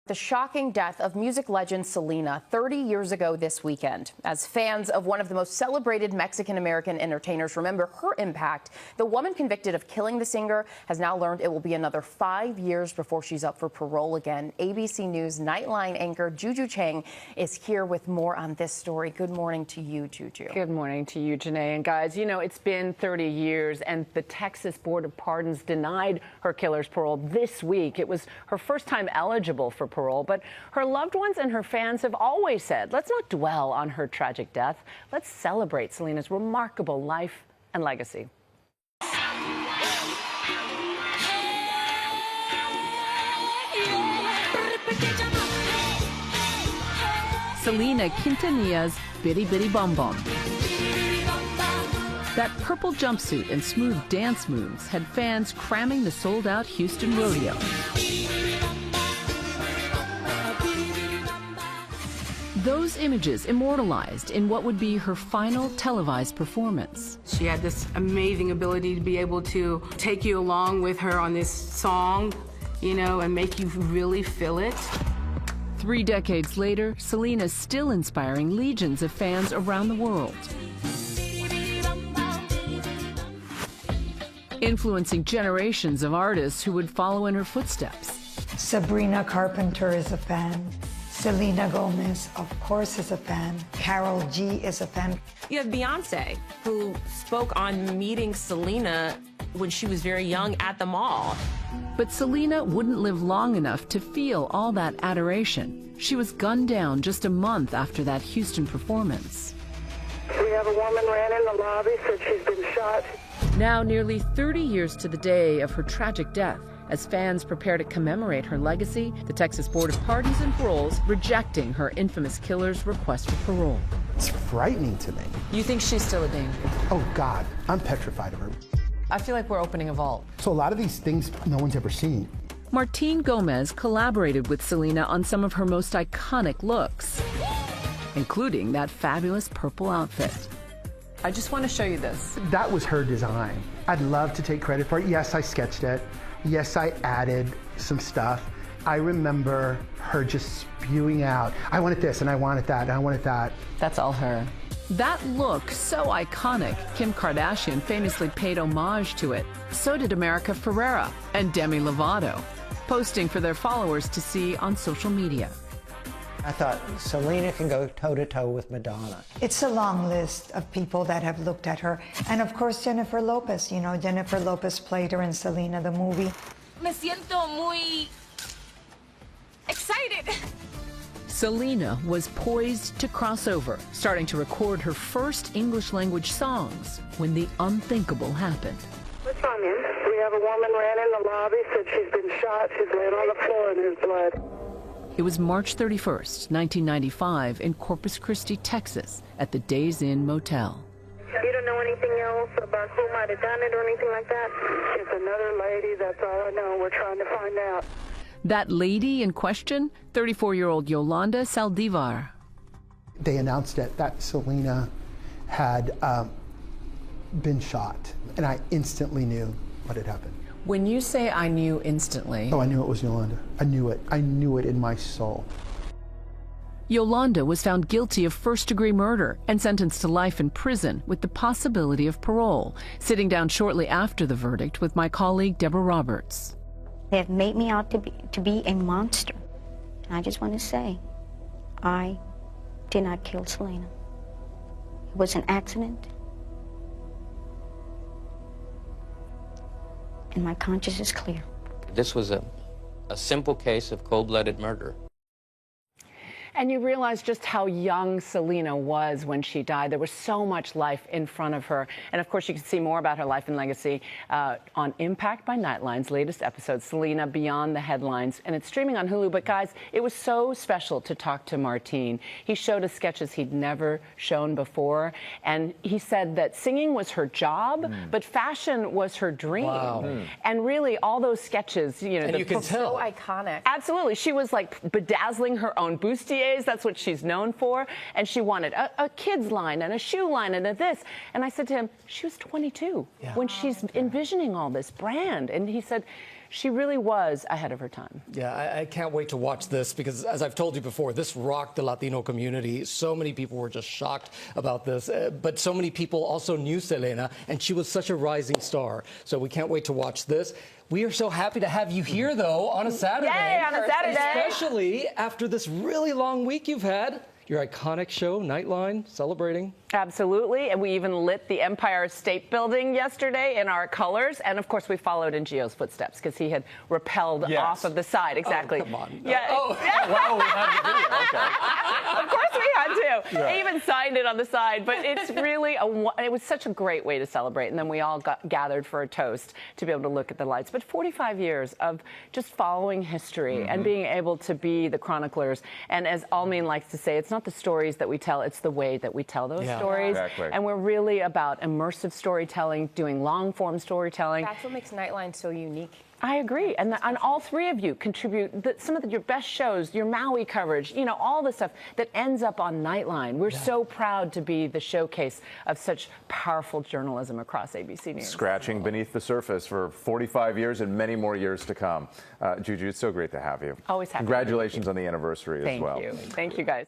The shocking death of music legend Selena 30 years ago this weekend. As fans of one of the most celebrated Mexican-American entertainers remember her impact, the woman convicted of killing the singer has now learned it will be another 5 years before she's up for parole again. ABC News Nightline anchor Juju Chang is here with more on this story. Good morning to you, Juju. Good morning to you, Janae. And guys, you know, it's been 30 years and the Texas Board of Pardons denied her killer's parole this week. It was her first time eligible for parole, but her loved ones and her fans have always said, let's not dwell on her tragic death. Let's celebrate Selena's remarkable life and legacy. Selena Quintanilla's Bitty Bitty Bum Bum. That purple jumpsuit and smooth dance moves had fans cramming the sold-out Houston rodeo. Those images immortalized in what would be her final televised performance. She had this amazing ability to be able to take you along with her on this song, you know, and make you really feel it. 3 decades later, Selena's still inspiring legions of fans around the world. Influencing generations of artists who would follow in her footsteps. Sabrina Carpenter is a fan. Selena Gomez, of course, is a fan. Karol G is a fan. You have Beyonce, who spoke on meeting Selena when she was very young at the mall. But Selena wouldn't live long enough to feel all that adoration. She was gunned down just a month after that Houston performance. We have a woman ran in the lobby, said she's been shot. Now, nearly 30 years to the day of her tragic death, as fans prepare to commemorate her legacy, the Texas Board of Pardons and Paroles rejecting her infamous killer's request for parole. It's frightening to me. You think she's still a danger? Oh, God, I'm petrified of her. I feel like we're opening a vault. So a lot of these things no one's ever seen. Martin Gomez collaborated with Selena on some of her most iconic looks, including that fabulous purple outfit. I just want to show you this. That was her design. I'd love to take credit for it. Yes, I sketched it. Yes, I added some stuff. I remember her just spewing out, I wanted this, and I wanted that, and I wanted that. That's all her. That look, so iconic, Kim Kardashian famously paid homage to it. So did America Ferrera and Demi Lovato, posting for their followers to see on social media. I thought Selena can go toe-to-toe with Madonna. It's a long list of people that have looked at her. And of course, Jennifer Lopez. You know, Jennifer Lopez played her in Selena, the movie. Me siento muy excited. Selena was poised to cross over, starting to record her first English-language songs when the unthinkable happened. What's wrong, man? We have a woman ran in the lobby, said she's been shot. She's laying on the floor in her blood. It was March 31st, 1995, in Corpus Christi, Texas, at the Days Inn Motel. You don't know anything else about who might have done it or anything like that? It's another lady, that's all I know. We're trying to find out. That lady in question, 34-year-old Yolanda Saldivar. They announced it, that Selena had been shot, and I instantly knew what had happened. When you say I knew instantly... Oh, I knew it was Yolanda. I knew it. I knew it in my soul. Yolanda was found guilty of first-degree murder and sentenced to life in prison with the possibility of parole. Sitting down shortly after the verdict with my colleague Deborah Roberts. They have made me out to be a monster. And I just want to say, I did not kill Selena. It was an accident. And my conscience is clear. This was a simple case of cold-blooded murder. And you realize just how young Selena was when she died. There was so much life in front of her. And of course, you can see more about her life and legacy on Impact by Nightline's latest episode, Selena Beyond the Headlines. And it's streaming on Hulu. But guys, it was so special to talk to Martin. He showed us sketches he'd never shown before. And he said that singing was her job, but fashion was her dream. Wow. And really, all those sketches, you know, and you can tell. So iconic. Absolutely. She was like bedazzling her own bustier. That's what she's known for. And she wanted a kid's line and a shoe line and a this. And I said to him, she was 22 when she's envisioning all this brand. And he said, she really was ahead of her time. Yeah, I can't wait to watch this because, as I've told you before, this rocked the Latino community. So many people were just shocked about this, but so many people also knew Selena, and she was such a rising star. So we can't wait to watch this. We are so happy to have you here, though, on a Saturday. Yay, on a Saturday. Especially after this really long week you've had. Your iconic show, Nightline, celebrating. Absolutely, and we even lit the Empire State Building yesterday in our colors, and of course we followed in Gio's footsteps because he had rappelled off of the side. Exactly. Oh, come on. Yeah. Oh, wow, we had the video. Okay. Of course we had to. Yeah. He even signed it on the side, but it's really it was such a great way to celebrate, and then we all gathered for a toast to be able to look at the lights. But 45 years of just following history and being able to be the chroniclers, and as Almin likes to say, it's not the stories that we tell, it's the way that we tell those stories. Exactly. And we're really about immersive storytelling, doing long-form storytelling. That's what makes Nightline so unique. I agree, and all three of you contribute some of your best shows, your Maui coverage, you know, all the stuff that ends up on Nightline. We're so proud to be the showcase of such powerful journalism across ABC News. Scratching beneath the surface for 45 years and many more years to come. Juju, it's so great to have you. Always happy. Congratulations on the anniversary as well. Thank you. Thank you, guys.